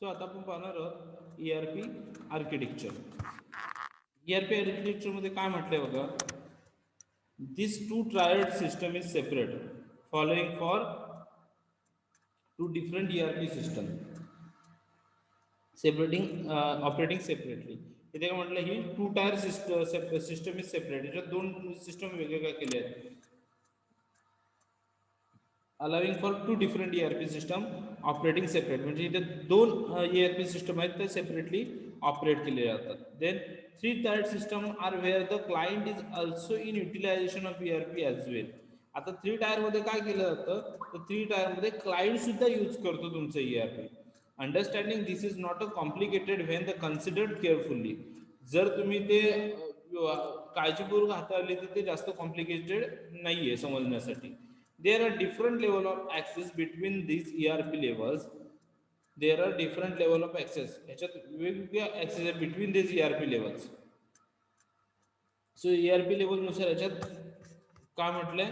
So आता आपण पाहणार आहोत ERP आर्किटेक्चर. ERP आर्किटेक्चर मध्ये काय म्हटलंय बघा, this two tiered system is separate following for two different ERP system separating operating separately. इथे काय म्हटलं, ही two tier system is separate, याच्यात दोन सिस्टम वेगवेगळ्या केल्या आहेत. Allowing for two different ERP system operating separate, म्हणजे इथे दोन ERP सिस्टम आहेत ते सेपरेटली ऑपरेट केले जातात. Then three tiered system are where the client is also in utilization of ERP as well. आता थ्री टायर मध्ये काय केलं जातं, तर थ्री टायर मध्ये क्लायंट सुद्धा यूज करतो तुमचं ERP. Understanding this is not a complicated when the considered carefully. जर तुम्ही ते काळजीपूर्वक हाताळले तर ते जास्त कॉम्प्लिकेटेड नाहीये समजण्यासाठी. There are different level of access between these ERP levels. There are different level of access. ह्याच्यात वेगवेगळ्या access आहे between these ERP levels. So ERP level नुसार ह्याच्यात काय म्हटलंय,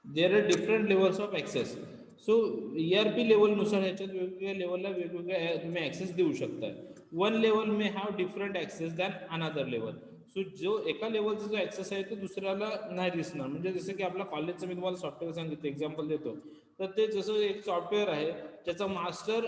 there are different levels of access. So ERP level नुसार ह्याच्यात वेगवेगळ्या लेवलला वेगवेगळ्या तुम्ही ऍक्सेस देऊ शकता. One level may have different access than another level. So जो एका लेवलचा जो ऍक्सेस आहे तो दुसऱ्याला नाही दिसणार. म्हणजे जसं की आपल्या कॉलेजचं मी तुम्हाला सॉफ्टवेअर सांगितलं एक्झाम्पल देतो, तर ते जसं एक सॉफ्टवेअर आहे त्याचा मास्टर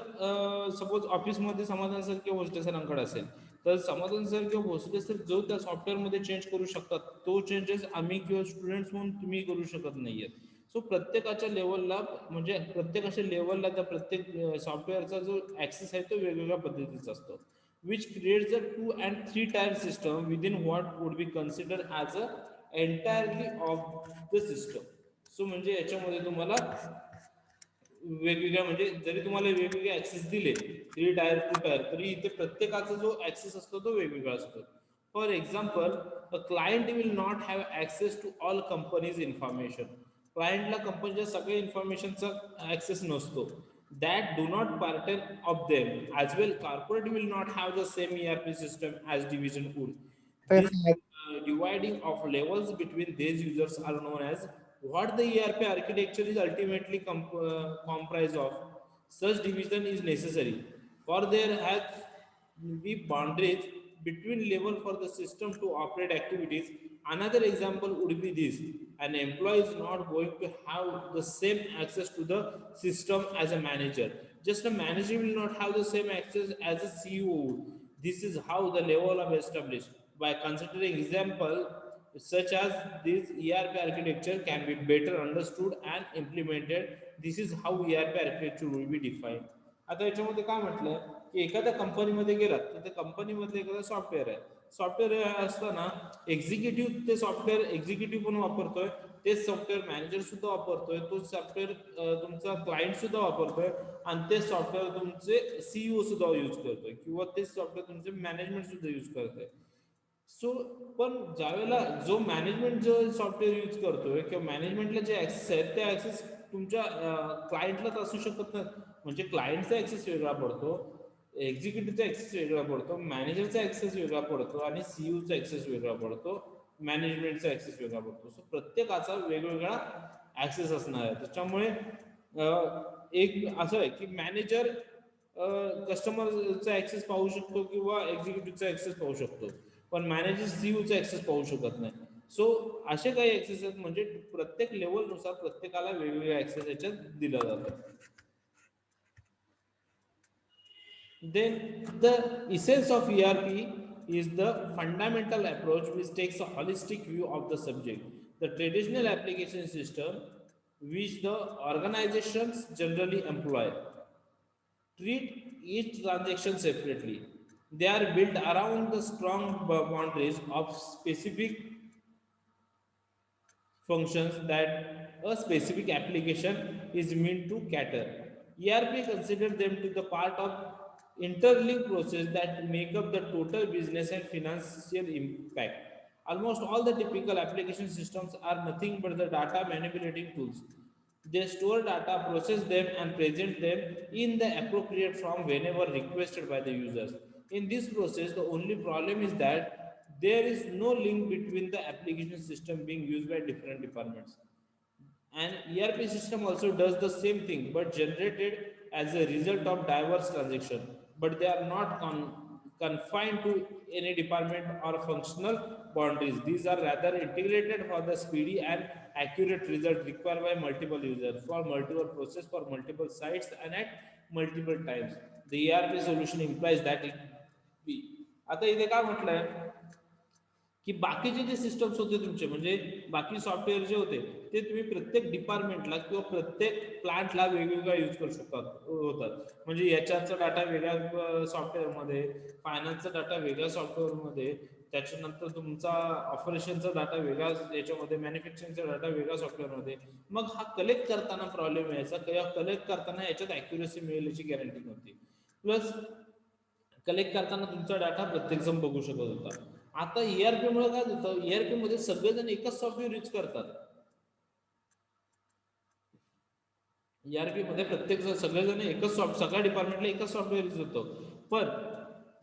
सपोज ऑफिसमध्ये समाधान सर किंवा भोसले सरांकडे असेल, तर समाधान सर किंवा भोसले सर जो त्या सॉफ्टवेअरमध्ये चेंज करू शकतात तो चेंजेस आम्ही किंवा स्टुडंट्स म्हणून तुम्ही करू शकत नाहीयेत. सो प्रत्येकाच्या लेवलला, म्हणजे प्रत्येकाच्या लेवलला त्या प्रत्येक सॉफ्टवेअरचा जो ऍक्सेस आहे तो वेगवेगळ्या पद्धतीचा असतो. Which creates a two and three tier system within what would be consider as a entirely of the system. So म्हणजे याच्यामध्ये तुम्हाला वेगवेगळ्या, म्हणजे जरी तुम्हाला वेगवेगळे ऍक्सेस दिले थ्री टायर टू टायर, तरी इथे प्रत्येकाचा जो ऍक्सेस असतो तो वेगवेगळा असतो. For example, a client will not have access to all company's information. क्लायंटला कंपनीच्या सगळ्या इन्फॉर्मेशनचा ऍक्सेस नसतो. That do not pertain of them as well. Corporate will not have the same ERP system as division would. This dividing of levels between these users are known as what the ERP architecture is ultimately comprised of. Such division is necessary, for there has be boundaries between level for the system to operate activities. Another example would be this: an employee is not going to have the same access to the system as a manager. Just a manager will not have the same access as a CEO would. This is how the level of established. By considering example such as this, ERP architecture can be better understood and implemented. This is how ERP architecture will be defined. आता याच्यामध्ये काय म्हटलं, की एखाद्या कंपनीमध्ये गेलात तर त्या कंपनीमधलं एखादं सॉफ्टवेअर आहे. सॉफ्टवेअर असताना एक्झिक्युटिव्ह ते सॉफ्टवेअर एक्झिक्युटिव्ह पण वापरतोय, तेच सॉफ्टवेअर मॅनेजर सुद्धा वापरतोय, तोच सॉफ्टवेअर तुमचा क्लायंट सुद्धा वापरतोय, आणि तेच सॉफ्टवेअर तुमचे CEO सुद्धा यूज करतोय, किंवा तेच सॉफ्टवेअर तुमचे मॅनेजमेंट सुद्धा यूज करतोय. सो पण ज्यावेळेला जो मॅनेजमेंट जो सॉफ्टवेअर यूज करतोय किंवा मॅनेजमेंटला जे ऍक्सेस आहेत ते ऍक्सेस तुमच्या क्लायंटलाच असू शकत नाही. म्हणजे क्लायंटचा ऍक्सेस वेगळा पडतो, एक्झिक्युटिव्हचा ऍक्सेस वेगळा पडतो, मॅनेजरचा ऍक्सेस वेगळा पडतो, आणि CEOचा ऍक्सेस वेगळा पडतो, मॅनेजमेंटचा ऍक्सेस वेगळा पडतो. सो प्रत्येकाचा वेगवेगळा ऍक्सेस असणार आहे. त्याच्यामुळे एक असं आहे की मॅनेजर कस्टमरचा ऍक्सेस पाहू शकतो किंवा एक्झिक्युटिव्हचा ऍक्सेस पाहू शकतो, पण मॅनेजर CEOचा ऍक्सेस पाहू शकत नाही. सो असे काही ऍक्सेस आहेत, म्हणजे प्रत्येक लेवलनुसार प्रत्येकाला वेगवेगळ्या ऍक्सेस याच्यात दिला जातो. Then the essence of ERP is the fundamental approach which takes a holistic view of the subject. The traditional application system which the organizations generally employ treat each transaction separately. They are built around the strong boundaries of specific functions that a specific application is meant to cater. ERP considers them to the part of interlinked process that make up the total business and financial impact. Almost all the typical application systems are nothing but the data manipulating tools. They store data, process them, and present them in the appropriate form whenever requested by the users. In this process, the only problem is that There is no link between the application system being used by different departments. An ERP system also does the same thing but generated as a result of diverse transactions, but they are not confined to any department or functional boundaries. These are rather integrated for the speedy and accurate result required by multiple users for multiple process for multiple sites and at multiple times. The ERP solution implies that it be. आता इथे काय म्हटलंय की बाकीचे जे systems होते तुमचे म्हणजे बाकी सॉफ्टवेअर जे होते ते तुम्ही प्रत्येक डिपार्टमेंटला किंवा प्रत्येक प्लांटला वेगवेगळा यूज करू शकतात होतात म्हणजे याच्याचा डाटा वेगळ्या सॉफ्टवेअरमध्ये फायनान्सचा डाटा वेगळ्या सॉफ्टवेअरमध्ये त्याच्यानंतर तुमचा ऑपरेशनचा डाटा वेगळा याच्यामध्ये मॅन्युफॅक्चरिंगचा डाटा वेगळ्या सॉफ्टवेअरमध्ये मग हा कलेक्ट करताना प्रॉब्लेम यायचा किंवा कलेक्ट करताना याच्यात ॲक्युरेसी मिळेल याची गॅरंटी नव्हती प्लस कलेक्ट करताना तुमचा डाटा प्रत्येक जण बघू शकत होता आता ERP मुळे काय होतं ERP मध्ये सगळेजण एकच सॉफ्टवेअर यूज करतात ERP मध्ये प्रत्येक सगळेजण एकच सगळ्या डिपार्टमेंटला एकच सॉफ्टवेअर यूज होतो पण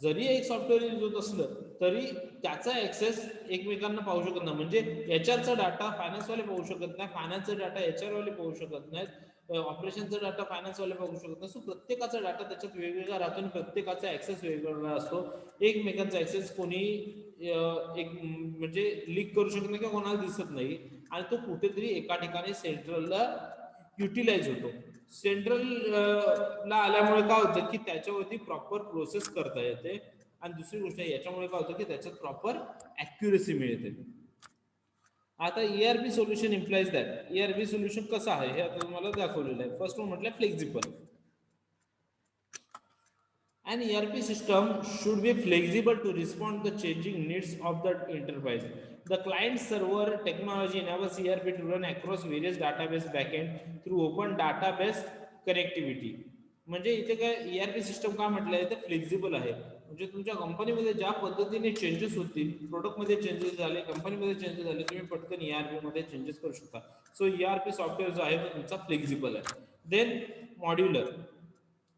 जरी एक सॉफ्टवेअर यूज होत असलं तरी त्याचा ऍक्सेस एकमेकांना पाहू शकत नाही म्हणजे एचआरचा डाटा फायनान्सवाले पाहू शकत नाही फायनान्सचा डाटा एचआर वाले पाहू शकत नाहीत ऑपरेशनचा डाटा फायनान्सवाले पाहू शकत नाही सो प्रत्येकाचा डाटा त्याच्यात वेगवेगळा राहतो आणि प्रत्येकाचा ऍक्सेस वेगवेगळा असतो एकमेकांचा ऍक्सेस कोणी एक म्हणजे लीक करू शकत नाही किंवा कोणाला दिसत नाही आणि तो कुठेतरी एका ठिकाणी सेंट्रलला युटिलाइज होतो सेंट्रल ला आल्यामुळे काय होतं की त्याच्यावरती प्रॉपर प्रोसेस करता येते आणि दुसरी गोष्ट याच्यामुळे काय होतं की त्याच्यात प्रॉपर ॲक्युरेसी मिळते आता ERP solution implies that ERP solution कसं आहे हे आता तुम्हाला दाखवलेलं आहे फर्स्ट वन म्हटलं flexible An ERP system should be flexible to respond to the changing needs of the enterprise. The client server technology enables ERP to run across various database backend through open database connectivity. म्हणजे इथे काय ERP system काय म्हटलंय ते flexible आहे म्हणजे तुमच्या कंपनीमध्ये ज्या पद्धतीने चेंजेस होतील प्रोडक्टमध्ये चेंजेस झाले कंपनीमध्ये चेंजेस झाले तुम्ही पटकन ERP मध्ये चेंजेस करू शकता सो ERP सॉफ्टवेअर जो आहे तो तुमचा फ्लेक्झिबल आहे then modular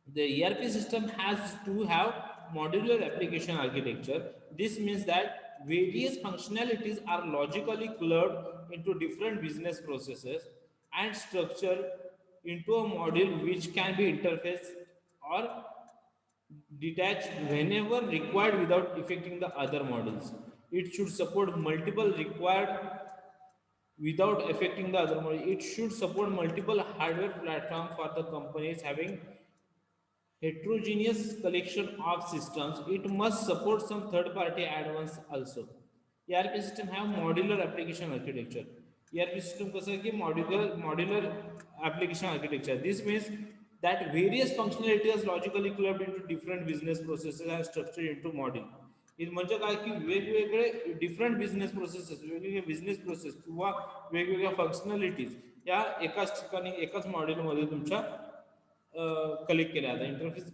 the ERP system has to have modular application architecture. This means that various functionalities are logically clubbed into different business processes and structured into a module which can be interfaced or detached whenever required without affecting the other modules. It should support multiple required without affecting the other module. It should support multiple hardware platforms for the companies having heterogeneous collection of systems. It must support some third-party add-ons also. ERP system have modular application architecture. ERP system कसं आहे की modular application architecture. This means that various functionalities logically clubbed into different business processes and structured into module. म्हणजे काय की वेगवेगळे different business processes वेगवेगळे business process किंवा वेगवेगळ्या फंक्शनॅलिटीज या एकाच ठिकाणी एकाच मॉड्यूलमध्ये तुमच्या कलेक्ट केल्या जातात interface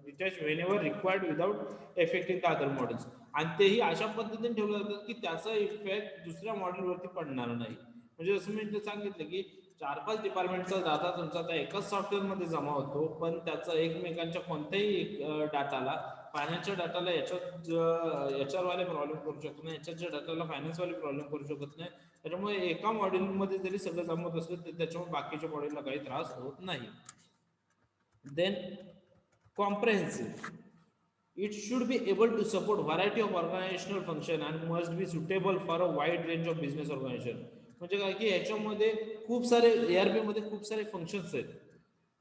detach Wien ever required without affecting the other models आणि तेही अशा पद्धतीने ठेवलं जातात की त्याचा इफेक्ट दुसऱ्या मॉडेलवरती पडणार नाही म्हणजे जसं मी सांगितलं की 4-5 डिपार्टमेंटचा डाटा तुमचा त्या एकाच सॉफ्टवेअरमध्ये जमा होतो पण त्याचा एकमेकांच्या कोणत्याही डाटाला फायनान्सच्या डाटाला याच्यावर वाले प्रॉब्लेम करू शकत नाही याच्याच्या डाटाला फायनान्सवाले प्रॉब्लेम करू शकत नाही त्याच्यामुळे एका मॉड्यूलमध्ये जरी सगळं जमत असलं तर त्याच्यामुळे बाकीच्या मॉड्यूलला काही त्रास होत नाही then comprehensive it should be able to support variety of organizational function and must be suitable for a wide range of business organization म्हणजे काय की याच्यामध्ये खूप सारे ERP मध्ये खूप सारे फंक्शन्स आहेत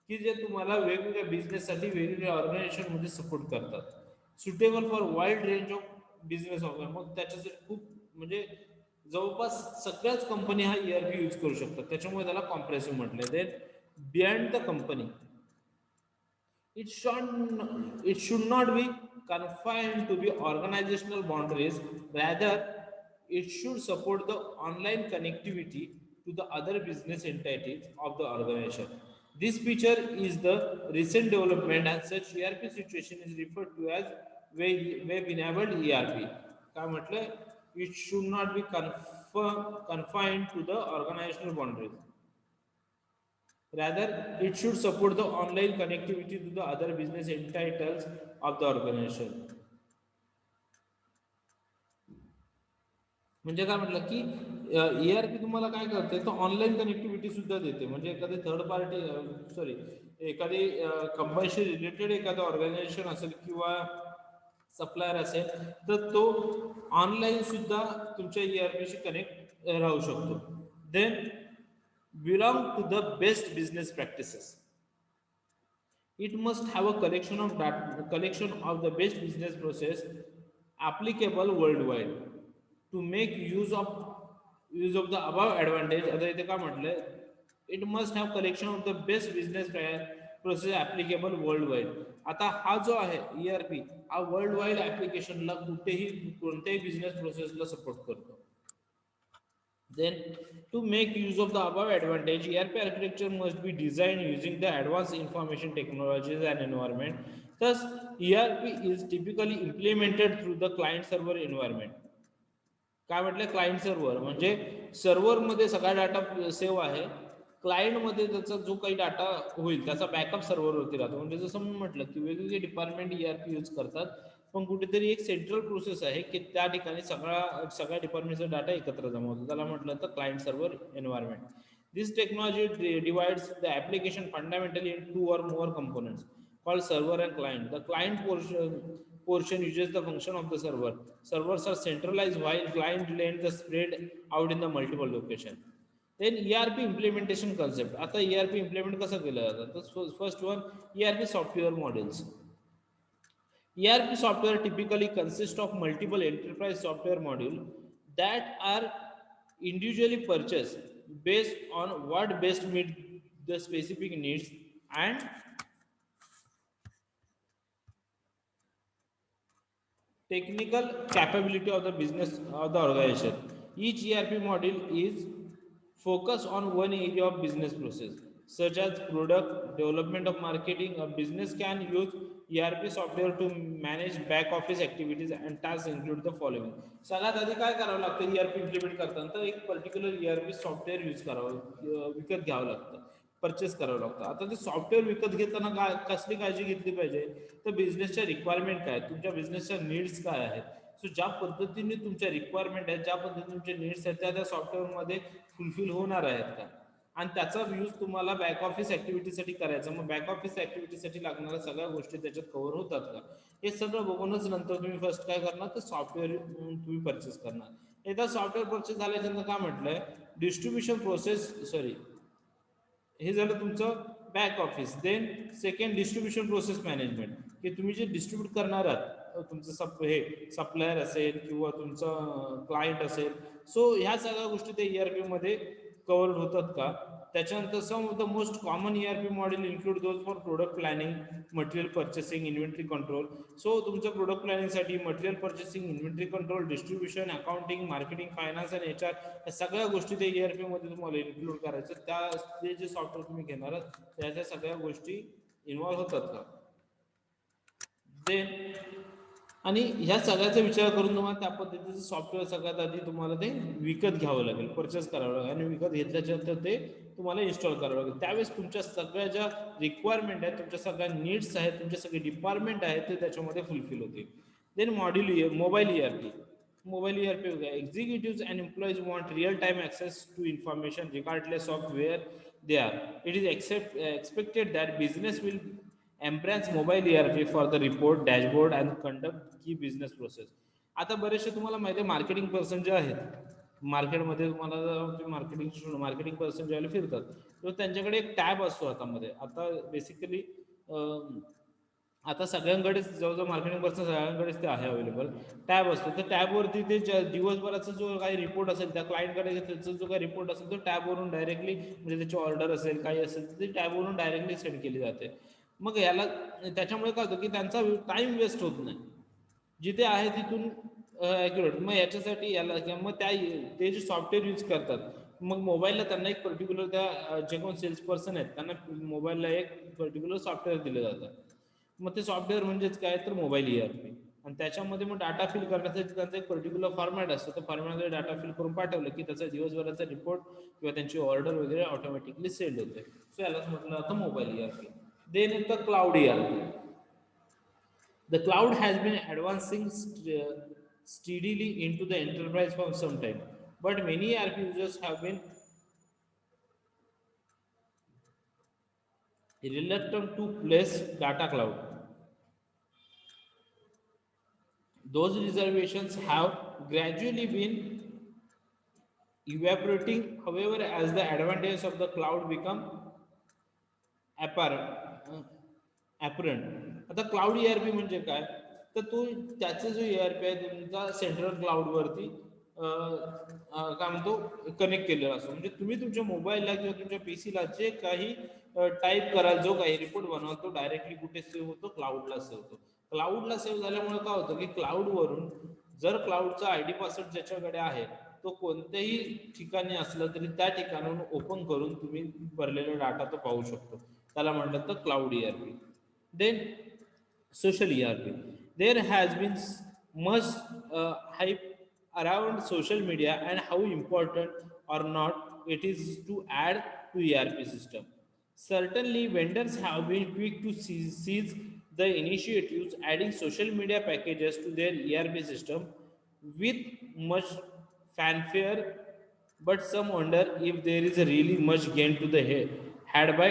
की जे तुम्हाला वेगवेगळ्या बिझनेससाठी वेगवेगळ्या ऑर्गनायझेशन मध्ये सपोर्ट करतात suitable for wide range of business organisation मग त्याच्यासाठी खूप म्हणजे जवळपास सगळ्याच कंपनी हा ERP यूज करू शकतात त्याच्यामुळे त्याला कॉम्प्रेसिव्ह म्हटलंय then beyond the company it should not be confined to the organizational boundaries. Rather, it should support the online connectivity to the other business entities of the organization. This feature is the recent development and such ERP situation is referred to as web-enabled ERP. काय म्हटलं? It should not be confined to the organizational boundaries. Rather, it should support the online connectivity to the other business entities of the organization. म्हणजे काय म्हटलं की ERP तुम्हाला काय करते, तर ऑनलाईन कनेक्टिव्हिटी सुद्धा देते. म्हणजे एखादी थर्ड पार्टी, सॉरी, एखादी कंपनीशी रिलेटेड एखादं ऑर्गनायझेशन असेल किंवा सप्लायर असेल, तर तो ऑनलाईन सुद्धा तुमच्या ERP शी कनेक्ट राहू शकतो. Then belong to the best business practices. It must have a collection of the best business process applicable worldwide to make use of the above advantage. आता इथे काय म्हटलंय, it must have collection of the best business process applicable worldwide. आता हा जो आहे ERP, हा world wide ऍप्लिकेशनला कुठेही कोणत्याही बिझनेस प्रोसेसला सपोर्ट करतो. Then, to make use of the above advantage, ERP architecture must be designed using the advanced information technologies and environment. Thus, ERP is typically implemented through the client-server environment. काय म्हटलं, client server म्हणजे सर्व्हरमध्ये सगळा data save आहे, क्लायंटमध्ये त्याचा जो काही data होईल त्याचा बॅकअप सर्व्हरवरती राहतो. म्हणजे जसं मी म्हटलं की वेगवेगळे डिपार्टमेंट ERP यूज करतात, पण कुठेतरी एक सेंट्रल प्रोसेस आहे की त्या ठिकाणी सगळ्या डिपार्टमेंटचा डाटा एकत्र जमा होतो. त्याला म्हटलं तर client server environment. This technology divides the application fundamentally in 2 or more components called server and client. The client portion uses the function of the server. Servers are centralized while client lanes are spread out in the multiple location. Then ERP implementation concept. आता ERP implement कसं केलं जातं? तर first one, ERP software models. ERP software typically consists of multiple enterprise software modules that are individually purchased based on what best meet the specific needs and technical capability of the business of the organization. Each ERP module is focused on one area of business process, such as product development of marketing. A business can use ERP software to manage back office activities and tasks include the following. सगळ्यात आधी काय करावं लागतं ERP implement करताना, तर एक particular ERP software use करावं, विकत घ्यावं लागतं, परचेस करावं लागतं. आता ते सॉफ्टवेअर विकत घेताना काय कसली काळजी घेतली पाहिजे, तर बिझनेसच्या रिक्वायरमेंट काय, तुमच्या बिझनेसच्या नीड्स काय आहेत, सो ज्या पद्धतीने तुमच्या रिक्वायरमेंट आहेत, ज्या पद्धतीने तुमचे नीड्स आहेत, त्या सॉफ्टवेअरमध्ये फुलफिल होणार आहेत का, आणि त्याचा यूज तुम्हाला बॅक ऑफिस ऍक्टिव्हिटीसाठी करायचा. मग बॅक ऑफिस ऍक्टिव्हिटीसाठी लागणाऱ्या सगळ्या गोष्टी त्याच्यात कव्हर होतात का, हे सगळं बघूनच नंतर तुम्ही फर्स्ट काय करणार, तर सॉफ्टवेअर तुम्ही परचेस करणार. एकदा सॉफ्टवेअर परचेस झाल्याच्यानंतर काय म्हटलंय, डिस्ट्रीब्युशन प्रोसेस, सॉरी, हे झालं तुमचं back office. Then second, distribution process management, की तुम्ही जे डिस्ट्रीब्यूट करणार आहात, तुमचं हे सप्लायर असेल किंवा तुमचं क्लायंट असेल, सो ह्या सगळ्या गोष्टी ते ERP मध्ये कव्हर होतात का. त्याच्यानंतर some of the most common ERP model include those for product planning, material purchasing, inventory control. So तुमच्या प्रोडक्ट प्लॅनिंगसाठी material purchasing, inventory control, distribution, accounting, marketing, finance आणि HR, या सगळ्या गोष्टी ते ERP मध्ये तुम्हाला इन्क्लूड करायचं. ते जे सॉफ्टवेअर तुम्ही घेणार आहात त्याच्या सगळ्या गोष्टी इन्व्हॉल्व्ह होतात का. देन आणि ह्या सगळ्याचा विचार करून तुम्हाला त्या पद्धतीचं सॉफ्टवेअर सगळ्यात आधी तुम्हाला ते विकत घ्यावं लागेल, परचेस करावं लागेल, आणि विकत घेतल्याच्या नंतर ते तुम्हाला इन्स्टॉल करावं लागेल. त्यावेळेस तुमच्या सगळ्या ज्या रिक्वायरमेंट आहेत, तुमच्या सगळ्या नीड्स आहेत, तुमचे सगळे डिपार्टमेंट आहेत, ते त्याच्यामध्ये फुलफिल होतील. Then mobile ERP. Mobile ERP हो गया. Executives and employees want real-time access to information regardless of where they are. It is expected that business will embrace mobile ERP for the report, dashboard and conduct key business process. आता बरेचसे तुम्हाला माहिती आहे, marketing person जे आहेत मार्केटमध्ये, तुम्हाला marketing person ज्यावेळेला फिरतात, तर त्यांच्याकडे एक टॅब असतो हातामध्ये. आता बेसिकली आता सगळ्यांकडेच, जवळजवळ मार्केटिंग पर्सन सगळ्यांकडेच ते आहे अवेलेबल, टॅब असतो. तर टॅबवरती ते दिवसभराचा जो काही रिपोर्ट असेल, त्या क्लायंटकडे त्याचा जो काही रिपोर्ट असेल, तो टॅबवरून डायरेक्टली, म्हणजे त्याची ऑर्डर असेल काही असेल तर ते टॅबवरून डायरेक्टली सेंड केली जाते. मग याला त्याच्यामुळे काय होतं की त्यांचा टाइम वेस्ट होत नाही, जिथे आहे तिथून ॲक्युरेट. मग याच्यासाठी याला किंवा मग ते जे सॉफ्टवेअर यूज करतात, मग मोबाईलला त्यांना एक पर्टिक्युलर, त्या जे कोण सेल्स पर्सन आहेत त्यांना मोबाईलला एक पर्टिक्युलर सॉफ्टवेअर दिलं जातं. मग ते सॉफ्टवेअर म्हणजेच काय, तर मोबाईल ERP. आणि त्याच्यामध्ये मग डाटा फिल करण्यासाठी त्यांचा एक पर्टिक्युलर फॉर्मॅट असतो. त्या फॉर्मॅटमध्ये डाटा फिल करून पाठवलं की त्याचा दिवसभराचा रिपोर्ट किंवा त्यांची ऑर्डर वगैरे ऑटोमॅटिकली सेंड होते. सो यालाच म्हटलं जातं मोबाईल ERP. देन येतं cloud ERP. The cloud has been advancing steadily into the enterprise for some time, but many ERP users have been reluctant to place data cloud. Those reservations have gradually been evaporating, however, as the advantages of the cloud become apparent. आता cloud ERP म्हणजे काय, तर तो त्याचा जो ERP आहे तुमचा central क्लाउडवरती काय म्हणतो कनेक्ट केलेला असतो. म्हणजे तुम्ही तुमच्या मोबाईलला किंवा तुमच्या पीसीला जे काही टाईप कराल, जो काही रिपोर्ट बनवाल, तो डायरेक्टली कुठे सेव्ह होतो, क्लाउडला सेव्ह होतो. क्लाउडला सेव्ह झाल्यामुळे काय होतं की क्लाउडवरून जर क्लाउडचा आयडी पासवर्ड ज्याच्याकडे आहे तो कोणत्याही ठिकाणी असलं तरी त्या ठिकाणाहून ओपन करून तुम्ही भरलेला डाटा तो पाहू शकतो. त्याला म्हटलं तर cloud ERP. Then social ERP. There has been much hype around social media and how important or not it is to add to ERP system. Certainly, vendors have been quick to seize the initiatives, adding social media packages to their ERP system with much fanfare, but some wonder if there is a really much gain to the had by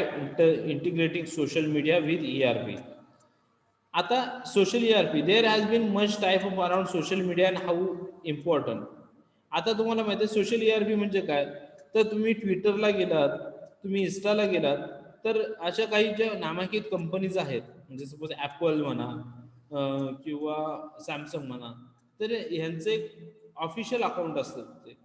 integrating social media with ERP. आता social ERP, there has been much type of around social media and how important. आता तुम्हाला माहिती आहे social ERP म्हणजे काय, तर तुम्ही ट्विटरला गेलात, तुम्ही इन्स्टाला गेलात, तर अशा काही ज्या नामांकित कंपनीज आहेत, म्हणजे सपोज ॲपल म्हणा किंवा सॅमसंग म्हणा, तर ह्यांचे एक ऑफिशियल अकाउंट असतं. ते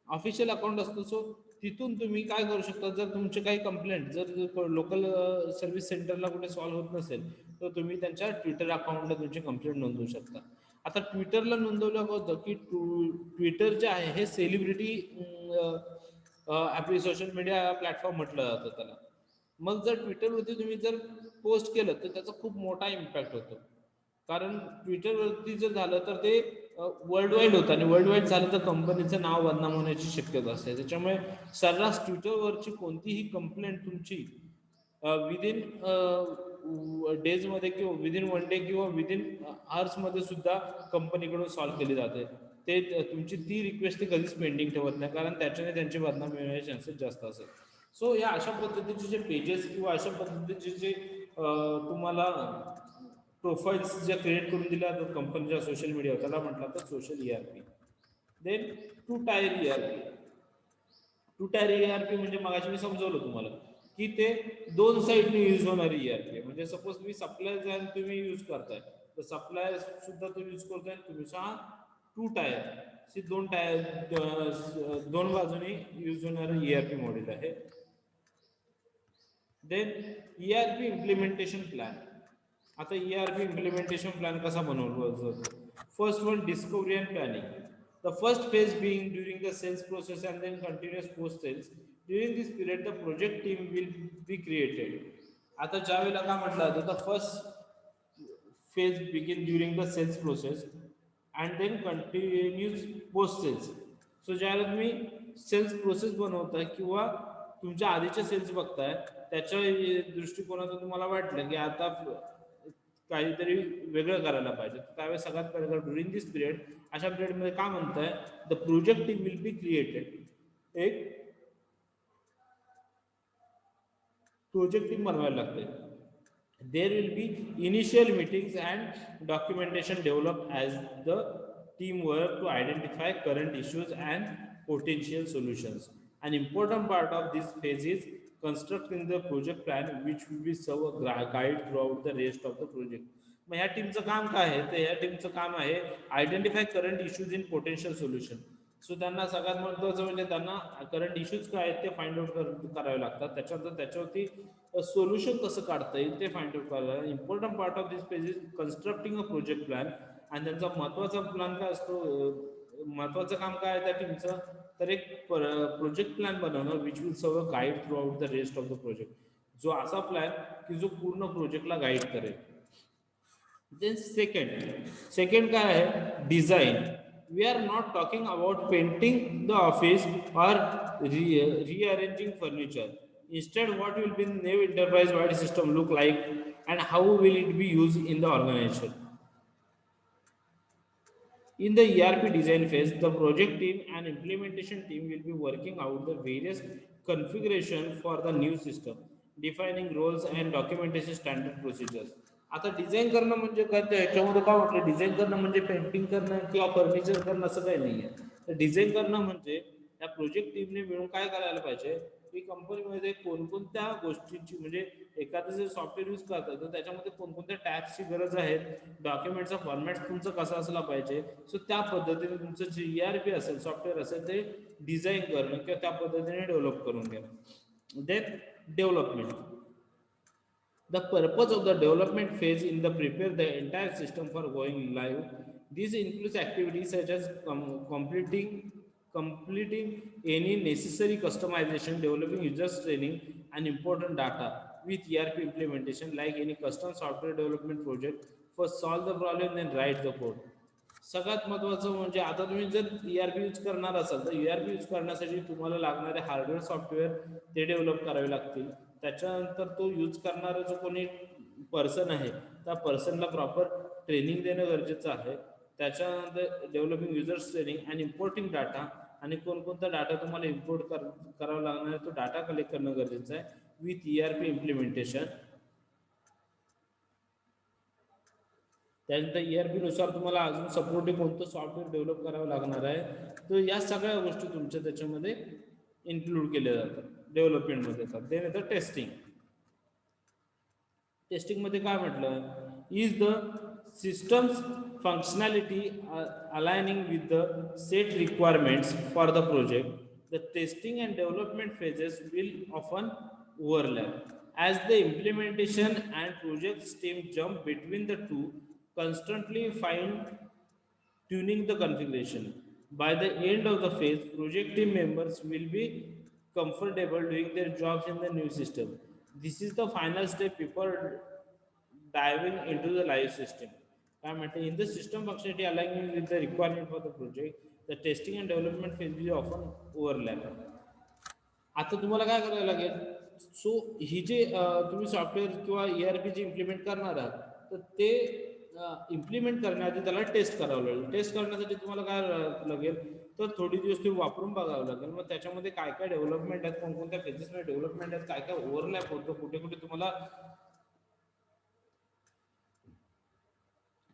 ऑफिशियल अकाउंट असतो. सो तिथून तुम्ही काय करू शकता, जर तुमचे काही कंप्लेंट जर लोकल सर्व्हिस सेंटरला कुठे सॉल्व्ह होत नसेल तर तुम्ही त्यांच्या ट्विटर अकाउंटला तुमची कंप्लेंट नोंदवू शकता. आता ट्विटरला नोंदवलं होतं की ट्विटर जे आहे हे सेलिब्रिटी आपली सोशल मीडिया प्लॅटफॉर्म म्हटलं जातं त्याला. मग जर ट्विटरवरती तुम्ही जर पोस्ट केलं तर त्याचा खूप मोठा इम्पॅक्ट होतो. कारण ट्विटरवरती जर झालं तर ते वर्ल्ड वाईड होतं आणि वर्ल्ड वाईड झालं तर कंपनीचं नाव बदनाम होण्याची शक्यता असते. त्याच्यामुळे सर्रास ट्विटरवरची कोणतीही कंप्लेंट तुमची विदिन डेजमध्ये किंवा विदिन वन डे किंवा विदिन आवर्समध्ये सुद्धा कंपनीकडून सॉल्व्ह केली जाते. ते तुमची ती रिक्वेस्ट ते कधीच पेंडिंग ठेवत नाही, कारण त्याच्याने त्यांची बदनाम मिळण्याचे चान्सेस जास्त असेल. सो या अशा पद्धतीचे जे पेजेस किंवा अशा पद्धतीचे जे तुम्हाला प्रोफाईल्स ज्या क्रिएट करून दिल्या कंपनीच्या सोशल मीडियावर त्याला म्हटलं तर social ERP. Then two tier ERP. Two tier ERP म्हणजे मगाशी मी समजवलं तुम्हाला की ते दोन साईडने यूज होणारी ERP. म्हणजे सपोज तुम्ही सप्लायर आणि तुम्ही यूज करताय, तर सप्लायर सुद्धा तुम्ही यूज करताय, तुम्ही टू टायर दोन बाजूने यूज होणारं ERP मॉडेल आहे. Then ERP implementation plan. आता ERP इम्प्लिमेंटेशन प्लॅन कसा बनवला जातो. First one, discovery and planning. The first phase being during the sales process and then continuous post sales. During this period the project team will be created. आता ज्या वेळेला काय म्हटलं जातं, the first phase begin during the sales process and then continues post sales. So ज्यावेळेला तुम्ही cells process बनवताय किंवा तुमच्या आधीचे सेल्स बघताय, त्याच्या दृष्टिकोनातून तुम्हाला वाटलं की आता काहीतरी वेगळं करायला पाहिजे, त्यावेळेस सगळ्यात पहिलं ड्युरिंग दिस पिरियड, अशा पिरियडमध्ये काय म्हणताय, the project team will be created. एक प्रोजेक्ट टीम बनवायला लागते. There will be initial meetings and documentation develop as the team work to identify current issues and potential solutions. An important part of this phase is constructing the project plan, which will be serve a guide throughout the rest of the project. मग ह्या टीमचं काम काय आहे, तर ह्या टीमचं काम आहे identify current issues in potential solution. So त्यांना सगळ्यात महत्त्वाचं म्हणजे त्यांना करंट इश्यूज काय आहेत ते फाइंड आउट करावे लागतात. त्याच्यानंतर त्याच्यावरती सोल्युशन कसं काढता येईल ते फाइंड आउट करायला. Important part of this page is constructing a project plan. आणि त्यांचा महत्वाचा प्लॅन काय असतो, महत्वाचं काम काय आहे त्या टीमचं, तर एक प्रोजेक्ट प्लॅन बनवणं which will serve guide through out the rest of the project. जो असा प्लॅन की जो पूर्ण प्रोजेक्टला गाईड करेल. देन सेकंड काय आहे, design. We are not talking about painting the office or rearranging furniture. Instead, what will be the new enterprise wide system look like and how will it be used in the organization. In the ERP design phase, the project team and implementation team will be working out the various configuration for the new system, defining roles and documentation standard procedures. आता design करणं म्हणजे काय ते ह्याच्यामध्ये काय म्हटलं design करणं म्हणजे पेंटिंग करणं किंवा फर्निचर करणं असं काही नाही आहे. तर डिझाईन करणं म्हणजे त्या प्रोजेक्ट टीमने मिळून काय करायला पाहिजे की कंपनीमध्ये कोणकोणत्या गोष्टींची म्हणजे एखादं जर सॉफ्टवेअर यूज करतात तर त्याच्यामध्ये कोणकोणत्या टॅब्सची गरज आहे, डॉक्युमेंटचा फॉर्मॅट तुमचं कसा असला पाहिजे. सो त्या पद्धतीने तुमचं जे ERP असेल सॉफ्टवेअर असेल ते डिझाईन करणं किंवा त्या पद्धतीने डेव्हलप करून घेणं. Then development. The purpose of the development phase in the prepare the entire system for going live. This includes activities such as completing any necessary customization, developing users training and important data with ERP implementation like any custom software development project. First solve the problem, then write the code. सगळ्यात महत्त्वाचं म्हणजे आता तुम्ही जर ERP use करणार असाल तर ERP use करण्यासाठी तुम्हाला लागणारे हार्डवेअर सॉफ्टवेअर ते डेव्हलप करावे लागतील. त्याच्यानंतर तो यूज करणारा जो कोणी पर्सन आहे त्या पर्सनला प्रॉपर ट्रेनिंग देणं गरजेचं आहे. त्याच्यानंतर डेव्हलपिंग युजर्स ट्रेनिंग आणि इम्पोर्टिंग डाटा आणि कोणकोणता डाटा तुम्हाला इम्पोर्ट करावा लागणार आहे तो डाटा कलेक्ट करणं गरजेचं आहे विथ ERP इम्प्लिमेंटेशन. त्यानंतर ERP नुसार तुम्हाला अजून सपोर्टिंग कोणतं सॉफ्टवेअर डेव्हलप करावं लागणार आहे. तर या सगळ्या गोष्टी तुमच्या त्याच्यामध्ये इन्क्लूड केल्या जातात डेव्हलपमेंटमध्ये येतात. देन येतं टेस्टिंग. टेस्टिंगमध्ये काय म्हटलं is the systems functionality aligning with the set requirements for the project. The testing and development phases will often overlap as the implementation and project team jump between the two, constantly fine tuning the configuration. By the end of the phase, project team members will be comfortable doing their jobs in the new system. This is the final step before diving into the live system. In the system functionality aligning with the requirement for the project, the testing and development phase will often overlap. आता तुम्हाला काय करायला लागेल so ही जे तुम्ही software किंवा ERP जे implement करणार आहात तर ते इम्प्लिमेंट करण्याआधी त्याला टेस्ट करावं लागेल. टेस्ट करण्यासाठी तुम्हाला काय लागेल तर थोडी दिवस ते वापरून बघावं लागेल. मग त्याच्यामध्ये काय काय डेव्हलपमेंट आहेत, कोणकोणत्या फेजेसमध्ये डेव्हलपमेंट आहेत, काय काय ओव्हरलॅप होतं, कुठे कुठे तुम्हाला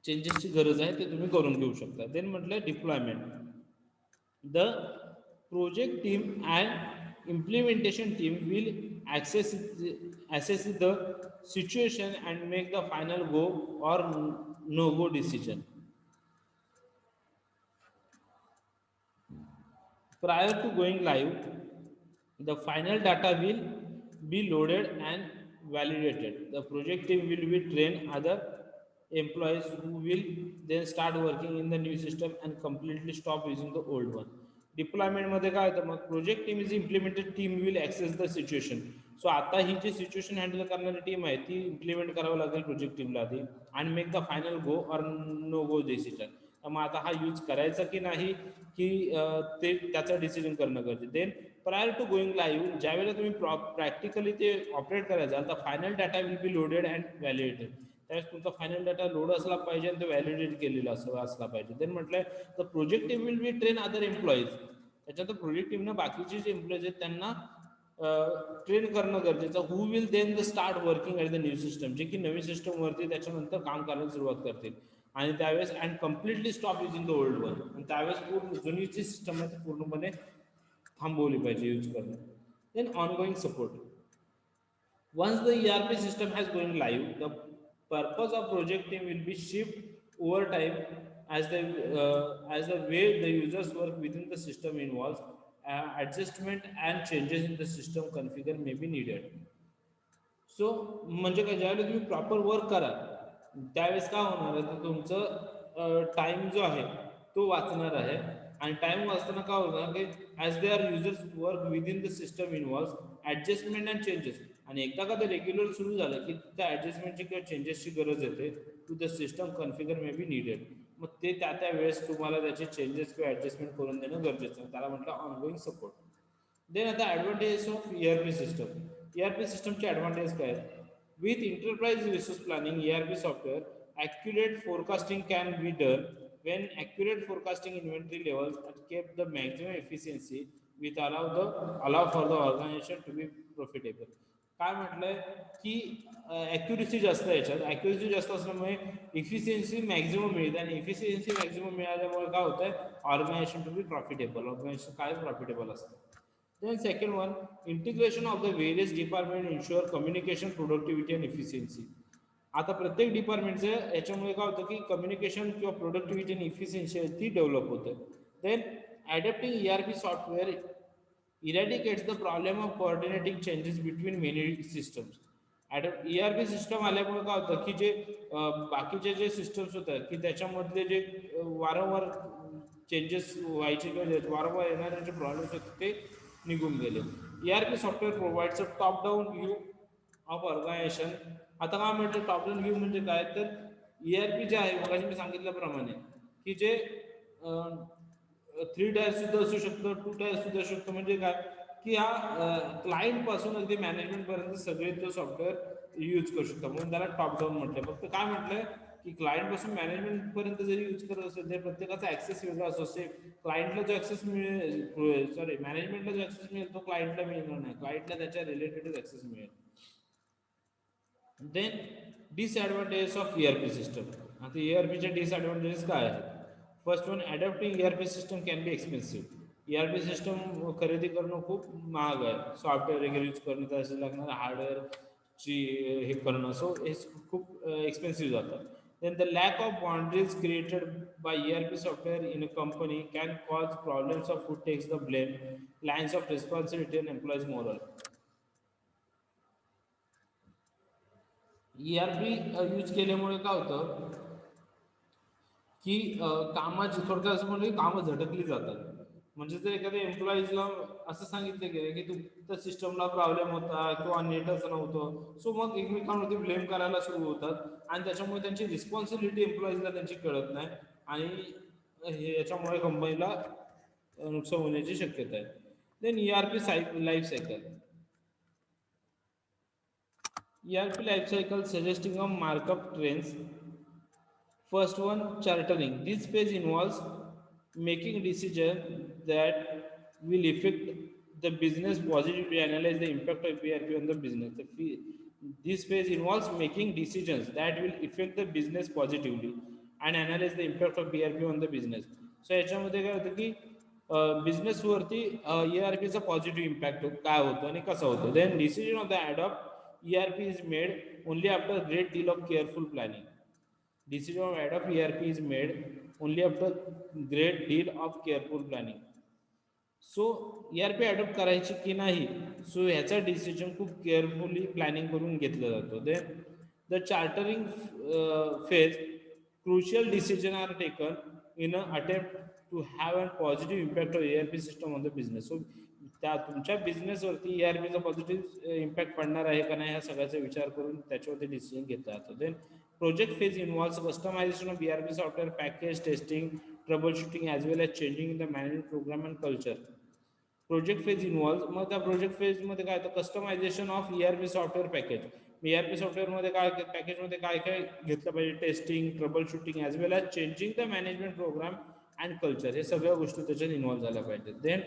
चेंजेसची गरज आहे ते तुम्ही करून घेऊ शकता. देन म्हटलं deployment. The project team and implementation team will assess the situation and make the final go or no go decision. Prior to going live, the final data will be loaded and validated. The project team will be trained other employees who will then start working in the new system and completely stop using the old one. Deployment मध्ये काय होतं मग project team is implemented team will access the situation. So आता ही जी situation handle करणारी team आहे ती इम्प्लिमेंट करावं लागेल प्रोजेक्ट टीमला आधी आणि make the final go or no go decision. मग आता हा यूज करायचा की नाही की ते त्याचा डिसिजन करणं गरजेचं. Then prior to going live ज्यावेळेला तुम्ही प्रॅक्टिकली ते ऑपरेट करायचं तर final data will be loaded and validated. त्यावेळेस तुमचा फायनल डाटा लोड असला पाहिजे आणि तो व्हॅलिडेट केलेला असला पाहिजे. देन म्हटलंय the project team will be train other employees. त्याच्यात प्रोजेक्ट टीमनं बाकीचे जे एम्प्लॉईज आहेत त्यांना ट्रेन करणं गरजेचं. Who will then the start working at the new system. जे की नवीन सिस्टमवरती त्याच्यानंतर काम करायला सुरुवात करतील आणि त्यावेळेस and completely stop using the old one. आणि त्यावेळेस पूर्ण जुनी जी सिस्टम आहे ती पूर्णपणे थांबवली पाहिजे यूज करणं. Then ongoing support. Once the ERP system has going live, the purpose of project team will be shift over time as the way the users work within the system involves adjustment and changes in the system configure may be needed. So म्हणजे काय ज्यावेळेला तुम्ही proper work कराल त्यावेळेस काय होणार आहे तर तुमचं टाइम जो आहे तो वाचणार आहे. आणि टाइम वाचताना काय होणार की as they are users work within the system involves adjustment and changes. आणि एकदा का ते रेग्युलर सुरू झालं की त्या ॲडजस्टमेंटची किंवा चेंजेसची गरज येते to the system configure may be needed. मग ते त्या वेळेस तुम्हाला त्याचे चेंजेस किंवा ॲडजस्टमेंट करून देणं गरजेचं आहे. त्याला म्हटलं ऑनगोईंग सपोर्ट. देन आता advantages of ERP system. ERP सिस्टमचे ॲडव्हान्टेज काय आहेत. With enterprise resource planning, ERP software, accurate forecasting can be done when accurate forecasting inventory levels are kept the maximum efficiency with allow for the organization to be profitable. काय म्हटलंय की accuracy जास्त आहे याच्यात, accuracy जास्त असल्यामुळे efficiency maximum मिळते आणि इफिशियन्सी मॅक्झिमम मिळाल्यामुळे काय होतंय organisation to be profitable, organisation काय प्रॉफिटेबल असतं. Then second one, integration of the various department ensure communication, productivity and efficiency. आता प्रत्येक डिपार्टमेंटचं याच्यामुळे काय होतं की कम्युनिकेशन किंवा प्रोडक्टिव्हिटी आणि इफिशियन्सी ती डेव्हलप होते. Then adapting ERP software eradicates the problem of coordinating changes between many systems. ERP system आल्यामुळे काय होतं की जे बाकीचे जे सिस्टम्स होतात की त्याच्यामधले जे वारंवार चेंजेस व्हायचे किंवा वारंवार येणारे जे प्रॉब्लेम्स होते ते निघून गेले. ERP software provides a top down view of organisation. आता काय म्हटलं टॉप डाऊन व्ह्यू म्हणजे काय, तर ERP जे आहे मग मी सांगितल्याप्रमाणे की जे 3 टायर सुद्धा असू शकतं, 2 टायर सुद्धा असू शकतं. म्हणजे काय की हा क्लायंट पासून अगदी मॅनेजमेंट पर्यंत सगळे तो सॉफ्टवेअर यूज करू शकतो, म्हणून त्याला टॉप डाऊन म्हटलं. फक्त काय म्हटलंय की क्लायंट पासून मॅनेजमेंट पर्यंत जरी यूज करत असेल तर प्रत्येकाचा ऍक्सेस वेगळा असतो. क्लायंटला जो ऍक्सेस मिळेल, सॉरी मॅनेजमेंटला जो ऍक्सेस मिळेल तो क्लायंटला मिळणार नाही, क्लायंटला त्याच्या रिलेटेड ऍक्सेस मिळेल. Then disadvantages of ERP system. आता ERPचे डिसएडव्हान्टेजेस काय आहेत? First one, adapting ERP system can be expensive. ERP system खरेदी करणं खूप महाग आहे, सॉफ्टवेअर वगैरे यूज करणं, त्यासाठी लागणारं हार्डवेअरची हे करणं, सो हे खूप एक्सपेन्सिव्ह जातं. Then the lack of boundaries created by ERP software in a company can cause problems of who takes the blame, lines of responsibility and employees moral. ERP use केल्यामुळे काय होतं की कामाची थोडक्यात असं म्हणजे कामं झटकली जातात. म्हणजे जर एखाद्या एम्प्लॉईजला असं सांगितलं गेलं की तुमच्या सिस्टमला प्रॉब्लेम होता किंवा नेटच नव्हतं, सो मग एकमेकांवरती ब्लेम करायला सुरू होतात आणि त्याच्यामुळे त्यांची रिस्पॉन्सिबिलिटी एम्प्लॉईजला त्यांची कळत नाही आणि हे याच्यामुळे कंपनीला नुकसान होण्याची शक्यता आहे. Then ERP life cycle. ERP life cycle suggesting a markup trends. First one, chartering. This phase involves making decisions that will affect the business positively, analyze the impact of ERP on the business. This phase involves making decisions that will affect the business positively and analyze the impact of ERP on the business. So याच्यामध्ये काय होतं की बिझनेसवरती ERPचा positive impact काय होतो आणि कसा होतो. Then decision of the adopt ERP is made only after a great deal of careful planning. Decision of adopt ERP is made only after great deal of careful planning. So ERP adopt करायची की नाही, so ह्याचा decision खूप carefully planning करून घेतला जातो. Then the chartering phase, crucial decisions are taken in an attempt to have a positive impact of ERP system on the business. So त्या तुमच्या बिझनेसवरती ERPचा पॉझिटिव्ह इम्पॅक्ट पडणार आहे का नाही ह्या सगळ्याचा विचार करून त्याच्यावरती डिसिजन घेतला जातो. Then project phase involves customization of ERP software package, testing, troubleshooting as well as changing in the management program and culture. Project phase involve, मग त्या प्रोजेक्ट फेजमध्ये काय होतं, customization of ERP software package. ERP सॉफ्टवेअरमध्ये काय पॅकेजमध्ये काय काय घेतलं पाहिजे, testing, troubleshooting as well as changing the management program and culture, हे सगळ्या गोष्टी त्याच्यात इन्व्हॉल्व झाल्या पाहिजेत. Then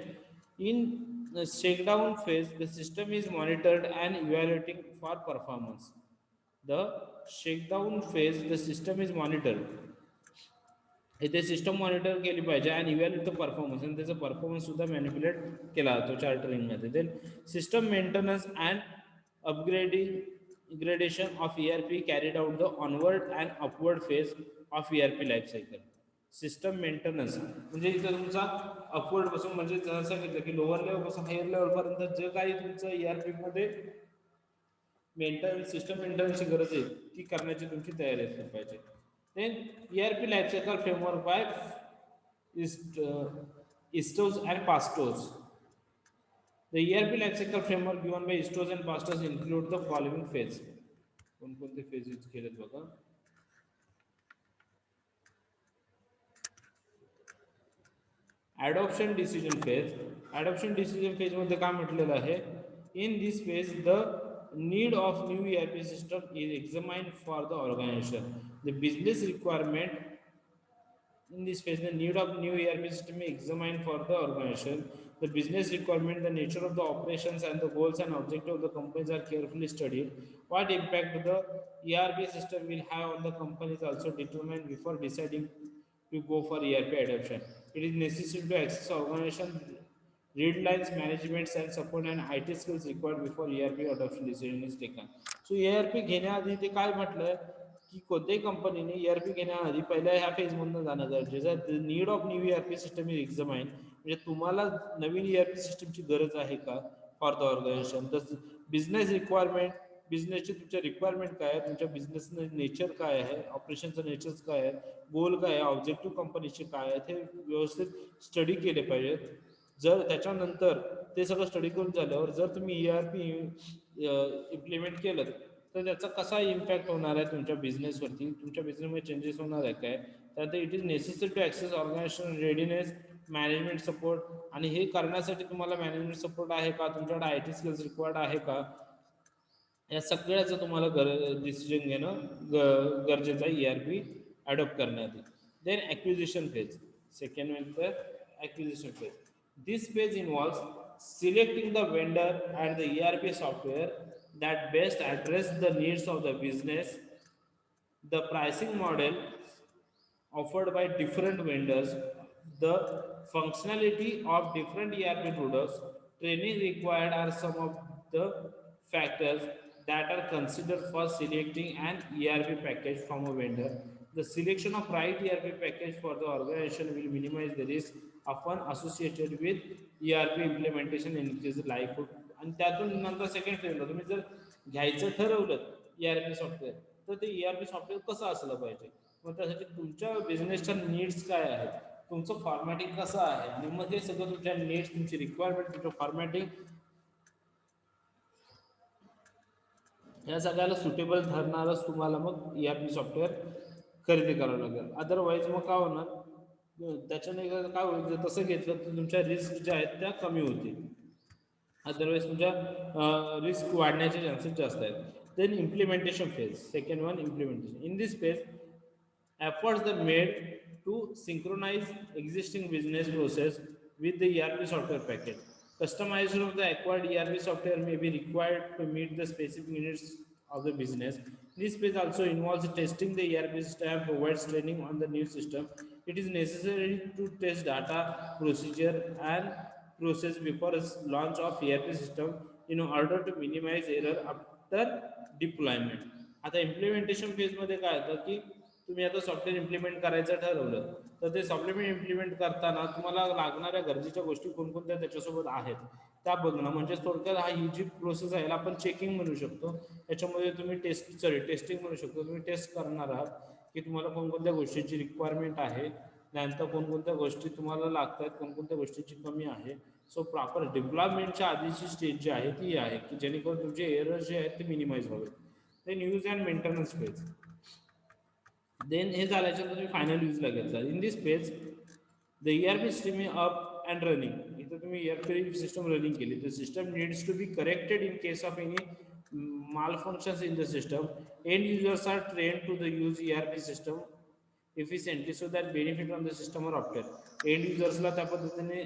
in शेकडाऊन phase the system is monitored and evaluating for performance. The shakedown phase the system is monitored, इथे system monitor केली पाहिजे आणि इव्हॅल्युएट द परफॉर्मन्स, आणि त्याचा परफॉर्मन्स सुद्धा मॅनिप्युलेट केला जातो चार्टरिंगमध्ये. Then system maintenance and upgradation of ERP carried out the onward and upward phase of ERP life cycle. System maintenance म्हणजे इथं तुमचा अपवर्ड पासून, म्हणजे जसं सांगितलं की लोअर लेवल पासून हायर लेवलपर्यंत जे काही तुमचं ERP मध्ये मेंटेनन्स, सिस्टम मेंटेनन्सची गरज आहे ती करण्याची तुमची तयारी असली पाहिजे. Then ERP lifecycle framework by ISTOs and PASTOs. The ERP lifecycle framework given by ISTOs and PASTOs include the following phase. कोणकोणते फेज यूज केलेत बघा. Adoption decision phase. Adoption decision phase मध्ये काय म्हटलेलं आहे, in this phase the need of new ERP system is examined for the organization. The business requirement In this phase, the need of new ERP system is examined for the organization. The business requirement, the nature of the operations, and the goals and objectives of the companies are carefully studied. What impact the ERP system will have on the company is also determined before deciding to go for ERP adoption. It is necessary to access organization read lines, management and support and IT skills required before ERP adoption decision is taken. So ERP घेण्याआधी ते काय म्हटलं की कोणत्याही कंपनीने ERP घेण्याआधी पहिल्या ह्या फेजमधून जाणं गरजेचं आहे. Need of new ERP system is examine म्हणजे तुम्हाला नवीन ERP सिस्टमची गरज आहे का for the organization. The business requirement बिझनेसची तुमच्या रिक्वायरमेंट काय आहे, तुमच्या बिझनेस नेचर काय आहे, ऑपरेशनचं नेचर काय आहे, गोल काय आहे, ऑब्जेक्टिव्ह कंपनीचे काय आहेत हे व्यवस्थित स्टडी केले पाहिजेत. जर त्याच्यानंतर ते सगळं स्टडी करून झाल्यावर जर तुम्ही ERP इम्प्लिमेंट केलं तर त्याचा कसा इम्पॅक्ट होणार आहे तुमच्या बिझनेसवरती, तुमच्या बिझनेसमध्ये चेंजेस होणार आहे काय, तर it is necessary to access organisation readiness management support. आणि हे करण्यासाठी तुम्हाला मॅनेजमेंट सपोर्ट आहे का, तुमच्याकडे IT स्किल्स रिक्वायर्ड आहे का, या सगळ्याचं तुम्हाला डिसिजन घेणं गरजेचं आहे ERP अडॉप्ट करण्याआधी. देन ॲक्विजिशन फेज, सेकंड म्हणजे acquisition phase. This phase involves selecting the vendor and the ERP software that best address the needs of the business. The pricing model offered by different vendors, the functionality of different ERP products, training required are some of the factors that are considered for selecting an ERP package from a vendor. The selection of right ERP package for the organization will minimize the risk often associated with ERP implementation and increase livelihood. आणि त्यातून नंतर second फेजला तुम्ही जर घ्यायचं ठरवलं ERP software तर ते ERP सॉफ्टवेअर कसं असलं पाहिजे, मग त्यासाठी तुमच्या बिझनेसच्या नीड्स काय आहेत, तुमचं फॉर्मॅटिंग कसं आहे, आणि मग हे सगळं तुमच्या नीड्स, तुमची रिक्वायरमेंट, तुमचं फॉर्मॅटिंग या सगळ्याला सुटेबल ठरणारच तुम्हाला मग ERP सॉफ्टवेअर खरेदी करावं लागेल. अदरवाईज मग काय होणार, त्याच्याने काय होईल, जर तसं घेतलं तर तुमच्या रिस्क ज्या आहेत त्या कमी होतील. अदरवाईज तुमच्या रिस्क वाढण्याचे चान्सेस जास्त आहेत. Then implementation phase, second one implementation. In this phase efforts are made to synchronize existing business process with the ERP software package. Customization of the acquired ERP software may be required to meet the specific needs of the business. This phase also involves testing the ERP system and provides training on the new system. It is necessary to test data, procedure, and process before launch of ERP system in order to minimize error after deployment. आता implementation फेजमध्ये काय होतं की तुम्ही आता software implement करायचं ठरवलं तर ते सॉफ्टवेअर इम्प्लिमेंट करताना तुम्हाला लागणाऱ्या गरजेच्या गोष्टी कोणकोणत्या त्याच्यासोबत आहेत त्या बघणं, म्हणजे थोडक्यात ही जी प्रोसेस आहे आपण चेकिंग म्हणू शकतो. याच्यामध्ये तुम्ही टेस्टिंग म्हणू शकतो. तुम्ही टेस्ट करणार आहात की तुम्हाला कोणकोणत्या गोष्टीची रिक्वायरमेंट आहे, त्यानंतर कोणकोणत्या गोष्टी तुम्हाला लागतात, कोणकोणत्या गोष्टीची कमी आहे. सो प्रॉपर डेव्हलपमेंटच्या आधीची स्टेज जी आहे ती आहे की जेणेकरून तुमचे एरर जे आहेत ते मिनिमाइज व्हावे. Then use and maintenance phase. Then हे झाल्याच्यानंतर तुम्ही फायनल यूजला घेतला. In this phase the ERP system is up and running. इथं तुम्ही ERP सिस्टम रनिंग केली. The system needs to be corrected in case of any malfunctions in the system. End users are trained to the use ERP system efficiently so that benefit from the system are obtained. End usersला त्या पद्धतीने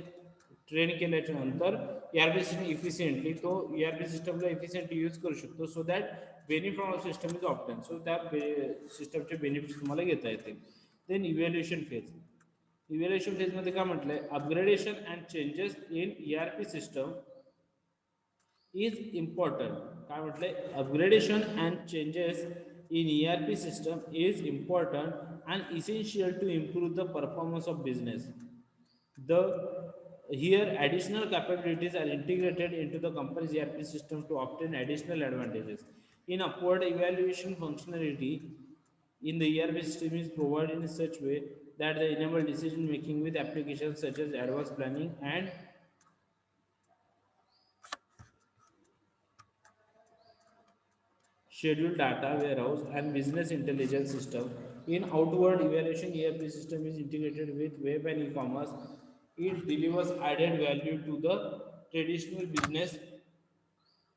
train केल्याच्या नंतर ERP system efficiently तो ERP सिस्टमला efficiently use करू शकतो so that benefit from system is obtain. सो त्या सिस्टमचे बेनिफिट्स तुम्हाला घेता येतील. Then evaluation phase. इव्हॅल्युएशन फेजमध्ये काय म्हटलंय, upgradation and changes in ERP system is important. काय म्हटलंय, upgradation and changes in ERP system is important and essential to improve the performance of business. The here additional capabilities are integrated into the company's ERP system to obtain additional advantages. In upward evaluation functionality in the ERP system is provided in such way that they enable decision making with applications such as advanced planning and schedule data warehouse and business intelligence system. In outward evaluation, ERP system is integrated with web and e-commerce. It delivers added value to the traditional business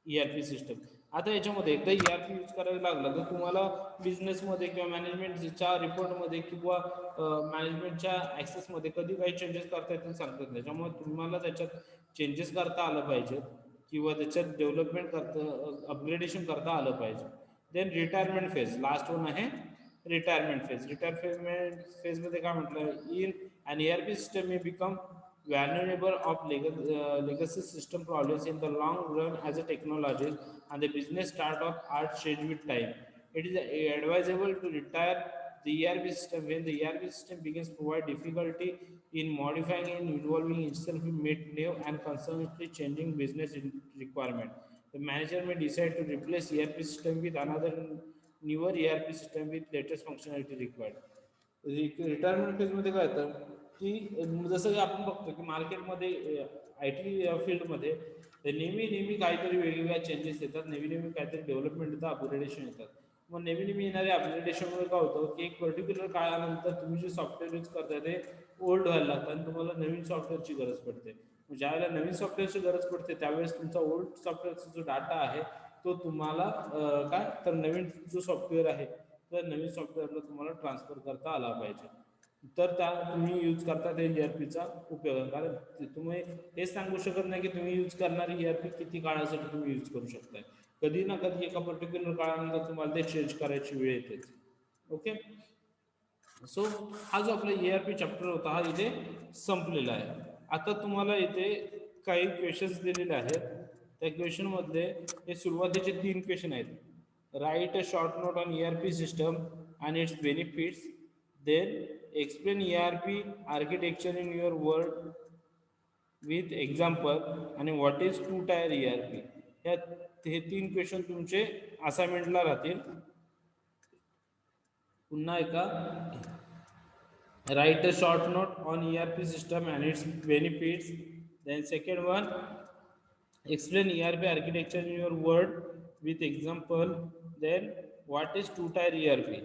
ERP system. आता याच्यामध्ये एकदा ERP use करायला लागला तर तुम्हाला बिझनेसमध्ये किंवा मॅनेजमेंटच्या रिपोर्टमध्ये किंवा मॅनेजमेंटच्या ॲक्सेसमध्ये कधी काही चेंजेस करता येतील सांगतात नाही. त्याच्यामुळे तुम्हाला त्याच्यात चेंजेस करता आलं पाहिजे किंवा त्याच्यात डेव्हलपमेंट करता अपग्रेडेशन करता आलं पाहिजे. Then retirement phase, last one आहे रिटायरमेंट फेज. रिटायरमेंट फेजमध्ये काय म्हटलं, in an ERP system may become vulnerable of legacy system problems in the long run as a technology and the business startup are changed with time. It is advisable to retire the ERP system when the ERP system begins to provide difficulty in modifying and involving itself in meet new and constantly changing business requirement. The manager may decide to replace ERP system with another newer ERP system with latest functionality required. Retirement फेजमध्ये काय होतं की जसं की आपण बघतो की मार्केटमध्ये IT फील्डमध्ये नेहमी काहीतरी वेगवेगळ्या चेंजेस येतात, नेहमी काहीतरी डेव्हलपमेंट येतं, अपग्रेडेशन येतात. मग नेहमी येणाऱ्या अपग्रेडेशनमुळे काय होतं की एक पर्टिक्युलर काळानंतर तुम्ही जे सॉफ्टवेअर यूज करताय ते ओल्ड व्हायला लागतं आणि तुम्हाला नवीन सॉफ्टवेअरची गरज पडते. ज्यावेळेला नवीन सॉफ्टवेअरची गरज पडते त्यावेळेस तुमचा ओल्ड सॉफ्टवेअरचा जो डाटा आहे तो तुम्हाला काय तर नवीन जो सॉफ्टवेअर आहे तर नवीन सॉफ्टवेअरला तुम्हाला ट्रान्सफर करता आला पाहिजे. तर त्या तुम्ही यूज करता ते ERPचा उपयोग. कारण तुम्ही हेच सांगू शकत नाही की तुम्ही यूज करणारी ERP किती काळासाठी तुम्ही यूज करू शकताय. कधी ना कधी एका पर्टिक्युलर काळानंतर तुम्हाला ते चेंज करायची वेळ येतेच. ओके, सो हा जो आपला ERP चॅप्टर होता हा इथे संपलेला आहे. आता तुम्हाला इथे काही क्वेश्चन्स दिलेले आहेत. त्या क्वेश्चन मधले हे सुरुवातीचे 3 क्वेश्चन आहेत. Right a short note on ERP system and its benefits, then explain ERP architecture in your word with example आणि what is two tier ERP. हे 3 क्वेश्चन तुमचे असाइनमेंटला राहतील. पुन्हा एकदा, write a short note on ERP system and its benefits. Then second one, explain ERP architecture in your word with example. Then what is two tier ERP.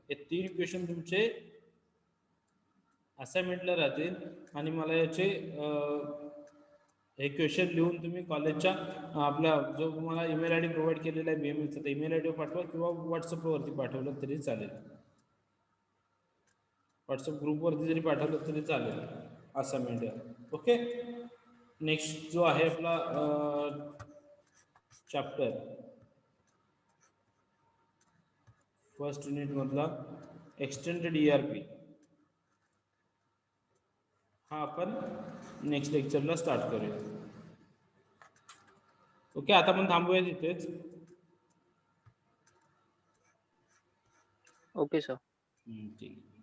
हे 3 question तुमचे असाइनमेंटला राहतील आणि मला याचे हे क्वेश्चन लिहून तुम्ही कॉलेजच्या आपला जो तुम्हाला ईमेल ID प्रोव्हाइड केलेला आहे BMS चा ईमेल ID पाठवा किंवा व्हॉट्सअपवरती पाठवलं तरी चालेल. व्हॉट्सअप ग्रुपवरती जरी पाठवलं तरी चालेल असाइनमेंट. ओके, नेक्स्ट जो आहे आपला चॅप्टर फर्स्ट युनिट मधला एक्सटेंडेड ERP हा आपण नेक्स्ट लेक्चरला स्टार्ट करूया. ओके, आता आपण थांबूया तिथेच. Okay sir. ठीक.